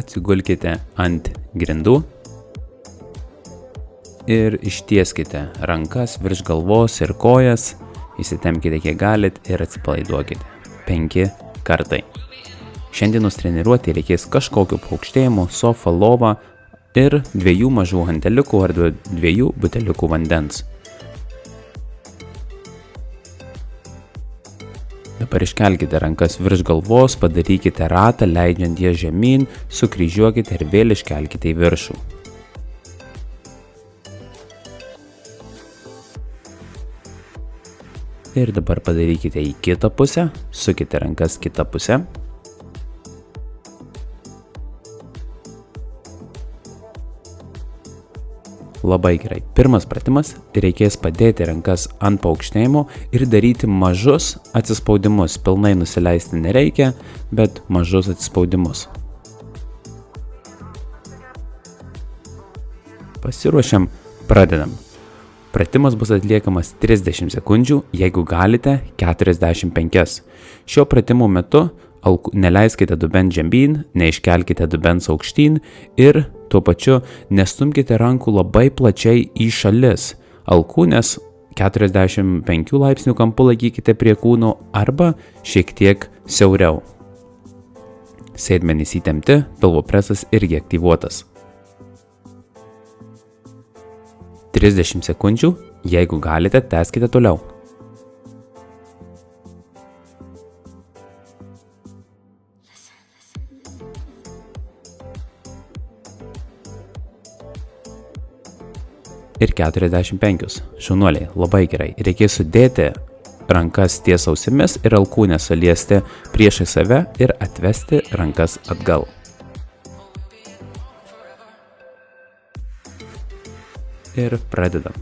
atsigulkite ant grindų ir ištieskite rankas virš galvos ir kojas, įsitempkite kiek galit ir atsipalaiduokite 5 kartai. Šiandienos treniruotė reikės kažkokiu paaukštėjimu, sofa, lova ir 2 mažų hanteliukų ar 2 buteliukų vandens. Dabar iškelkite rankas virš galvos, padarykite ratą, leidžiant jas žemyn, sukryžiuokite ir vėl iškelkite į viršų. Ir dabar padarykite į kitą pusę, sukite rankas kitą pusę. Labai gerai. Pirmas pratimas, reikės padėti rankas ant paaukštėjimo ir daryti mažus atsispaudimus. Pilnai nusileisti nereikia, bet mažus atsispaudimus. Pasiruošiam, pradedam. Pratimas bus atliekamas 30 sekundžių, jeigu galite 45. Šio pratimo metu neleiskite dubens žemyn, neiškelkite dubens aukštyn ir tuo pačiu nestumkite rankų labai plačiai į šalis. Alkūnės 45 laipsnių kampu laikykite prie kūno arba šiek tiek siauriau. Sėdmenys įtempti, pilvo presas irgi aktyvuotas. 30 sekundžių, jeigu galite, tęskite toliau. Ir 45. Šaunuoliai, labai gerai. Reikės sudėti rankas ties ausimis ir alkūnės saliesti priešai save ir atvesti rankas atgal. Ir pradedam.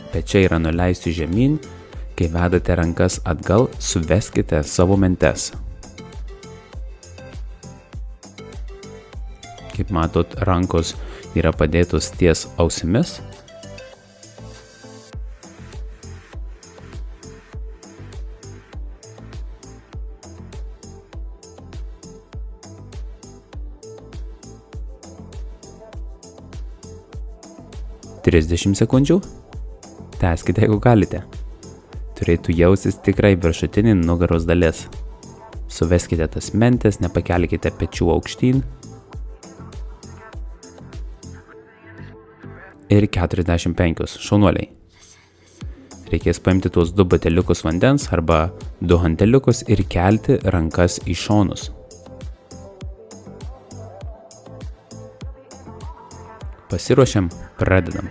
Pečiai yra nuleisti žemyn, kai vedate rankas atgal, suveskite savo mentes. Kaip matot, rankos yra padėtos ties ausimis. Trisdešimt sekundžių. Tęskite, jeigu galite. Turėtų jaustis tikrai viršutinė nugaros dalis. Suveskite tas mentes, nepakelkite pečių aukštyn. Ir 45. Šaunuoliai. Reikės paimti tuos 2 buteliukus vandens arba 2 hanteliukus ir kelti rankas į šonus. Pasiruošiam, pradedam.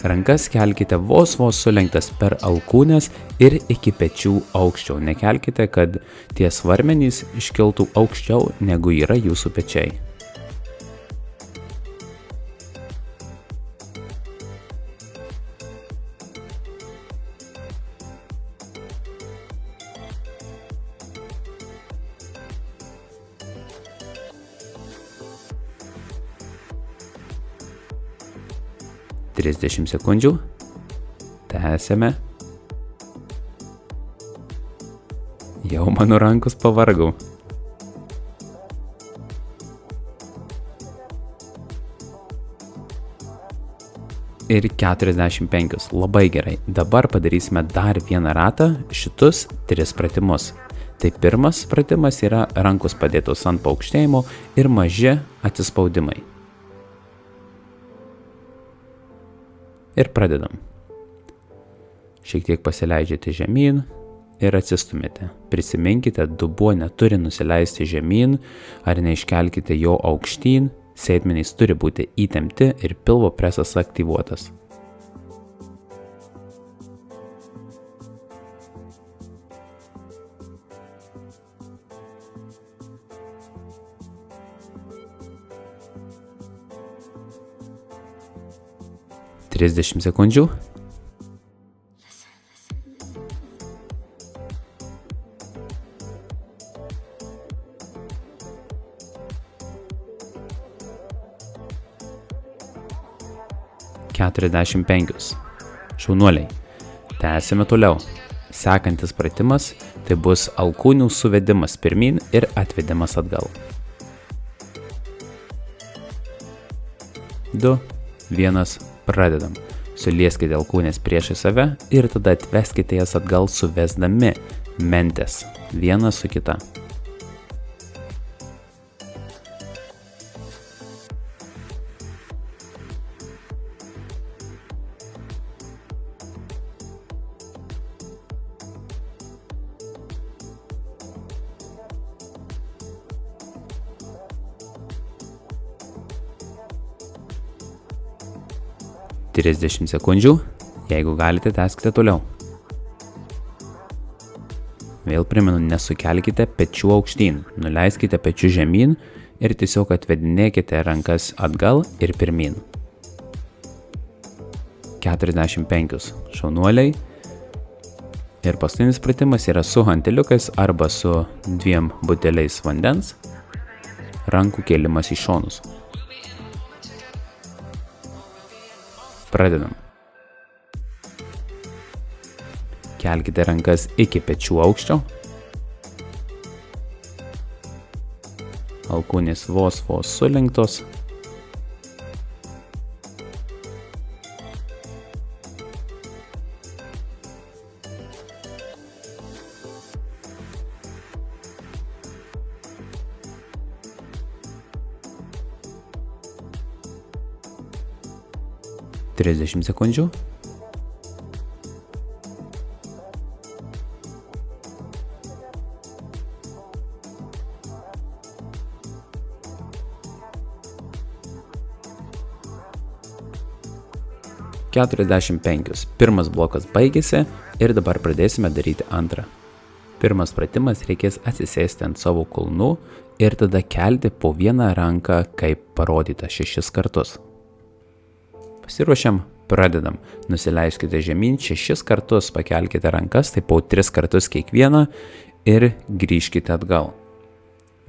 Rankas kelkite vos sulenktas per alkūnes ir iki pečių aukščiau. Nekelkite, kad tie svarmenys iškiltų aukščiau, negu yra jūsų pečiai. Trisdešimt sekundžių. Tęsiame. Jau mano rankos pavargau. Ir 45. Labai gerai. Dabar padarysime dar vieną ratą, šitus 3 pratimus. Tai pirmas pratimas yra rankos padėtos ant paaukštėjimo ir maži atsispaudimai. Ir pradedam. Šiek tiek pasileidžiate žemyn ir atsistumite. Prisiminkite, dubuo neturi nusileisti žemyn ar neiškelkite jo aukštyn, sėdmenys turi būti įtempti ir pilvo presas aktyvuotas. Trisdešimt sekundžių. Keturiasdešimt 5. Šaunuoliai. Tęsime toliau. Sekantis pratimas tai bus alkūnių suvedimas pirmyn ir atvedimas atgal. 2, 1, pradedam. Sulieskite alkūnės priešai save ir tada atveskite jas atgal suvesdami mentės vieną su kita. Trisdešimt sekundžių, jeigu galite, tęskite toliau. Vėl primenu, nesukelkite pečių aukštyn, nuleiskite pečių žemyn ir tiesiog atvedinėkite rankas atgal ir pirmyn. 45, šaunuoliai. Ir paskutinis pratimas yra su hanteliukais arba su 2 buteliais vandens, rankų kėlimas į šonus. Pradedam. Kelkite rankas iki pečių aukščio. Alkūnės vos sulenktos. Trisdešimt sekundžių. Keturiasdešimt penkios. Pirmas blokas baigėsi ir dabar pradėsime daryti antrą. Pirmas pratimas reikės atsisėsti ant savo kulnų ir tada kelti po vieną ranką, kaip parodyta 6 kartus. Pasiruošiam, pradedam. Nusileiskite žemyn 6 kartus, pakelkite rankas, tai po 3 kartus kiekvieną ir grįžkite atgal.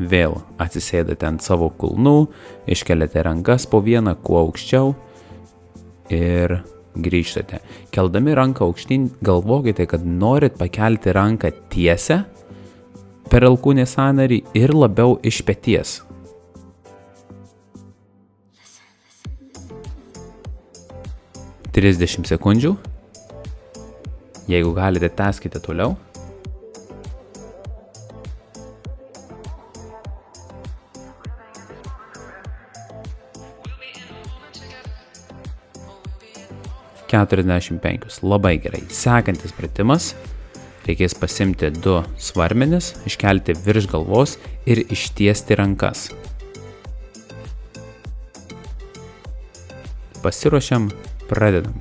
Vėl atsisėdate ant savo kulnų, iškeliate rankas po vieną kuo aukščiau ir grįžtate. Keldami ranką aukštyn, galvokite, kad norit pakelti ranką tiesią per alkūnės sąnarį ir labiau iš peties. Trisdešimt sekundžių. Jeigu galite, tęskite toliau. Keturiasdešimt penkios. Labai gerai. Sekantis pratimas. Reikės pasimti 2 svarmenis, iškelti virš galvos ir ištiesti rankas. Pasiruošiam, pradedam.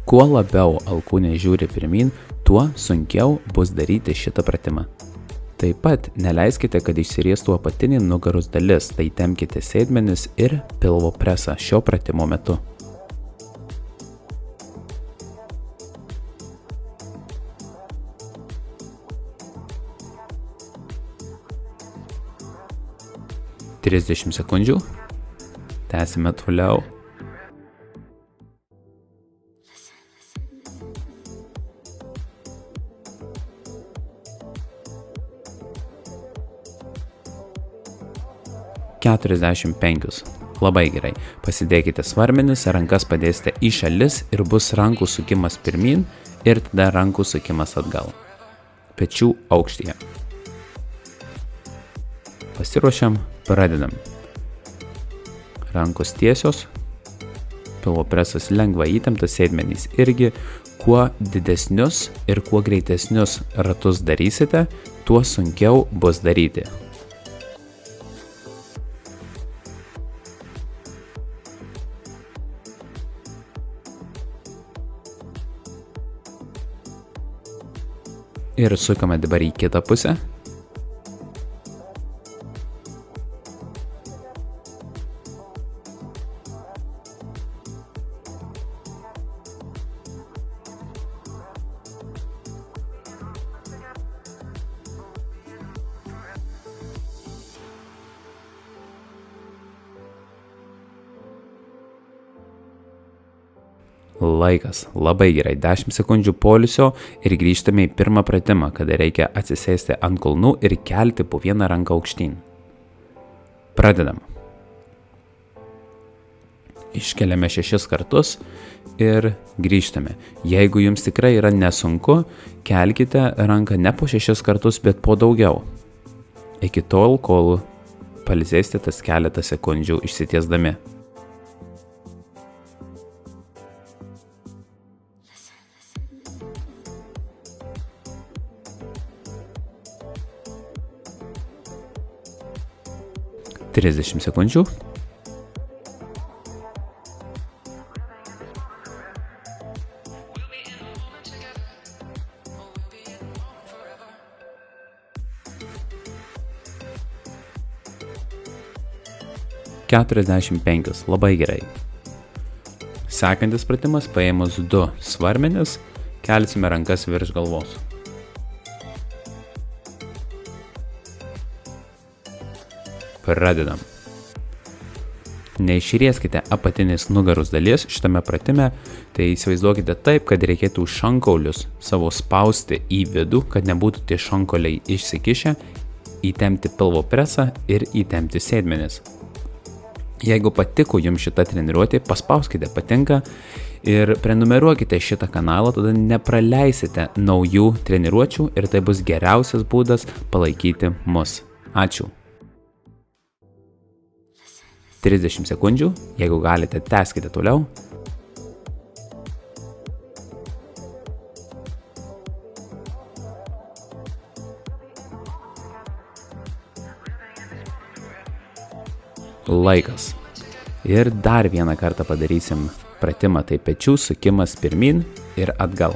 Kuo labiau alkūnė žiūri pirmyn, tuo sunkiau bus daryti šitą pratimą. Taip pat neleiskite, kad išsiriestų apatinė nugaros dalis, tai tempkite sėdmenis ir pilvo presą šio pratimo metu. Trisdešimt sekundžių. Tęsime toliau. Keturiasdešimt penkios. Labai gerai. Pasidėkite svarmenis, rankas padėsite į šalis ir bus rankų sukimas pirmyn ir tada rankų sukimas atgal. Pečių aukštyje. Pasiruošiam, pradedam. Rankos tiesios, pilvo presas lengvai įtemptas, sėdmenys irgi. Kuo didesnius ir kuo greitesnius ratus darysite, tuo sunkiau bus daryti. Ir sukame dabar į kitą pusę. Laikas. Labai gerai. 10 sekundžių poilsio ir grįžtame į pirmą pratimą, kada reikia atsisėsti ant kulnų ir kelti po vieną ranką aukštyn. Pradedam. Iškeliame 6 kartus ir grįžtame. Jeigu jums tikrai yra nesunku, kelkite ranką ne po 6 kartus, bet po daugiau. Iki tol, kol pailsėsite tas keletą sekundžių išsitiesdami. Trisdešimt sekundžių. Keturiasdešimt 5. Labai gerai. Sekantis pratimas, paėmus 2 svarmenis, kelsime rankas virš galvos. Pradedam. Neišrieskite apatinės nugaros dalies šitame pratime, tai įsivaizduokite taip, kad reikėtų šonkaulius savo spausti į vidų, kad nebūtų tie šonkauliai išsikišę, įtempti pilvo presą ir įtempti sėdmenis. Jeigu patiko jums šita treniruotė, paspauskite patinka ir prenumeruokite šitą kanalą, tada nepraleisite naujų treniruočių ir tai bus geriausias būdas palaikyti mus. Ačiū. 30 sekundžių, jeigu galite, tęskite toliau. Laikas. Ir dar vieną kartą padarysim pratimą, tai pečių sukimas pirmin ir atgal.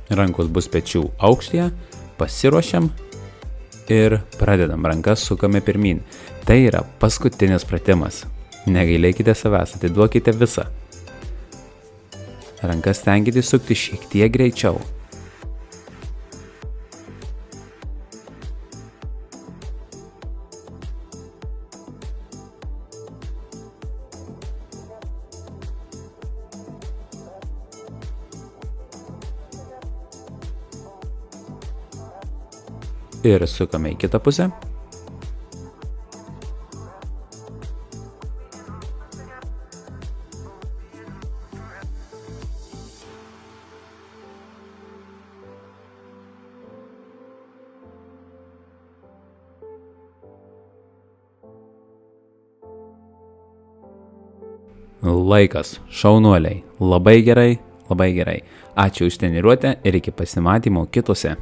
Rankos bus pečių aukštyje, pasiruošiam ir pradedam. Rankas sukame pirmin. Tai yra paskutinis pratimas. Negailėkite savęs, atiduokite visą. Rankas stenkite sukti šiek tiek greičiau. Ir sukame į kitą pusę. Laikas. Šaunuoliai. Labai gerai, labai gerai. Ačiū už treniruotę ir iki pasimatymo kitose.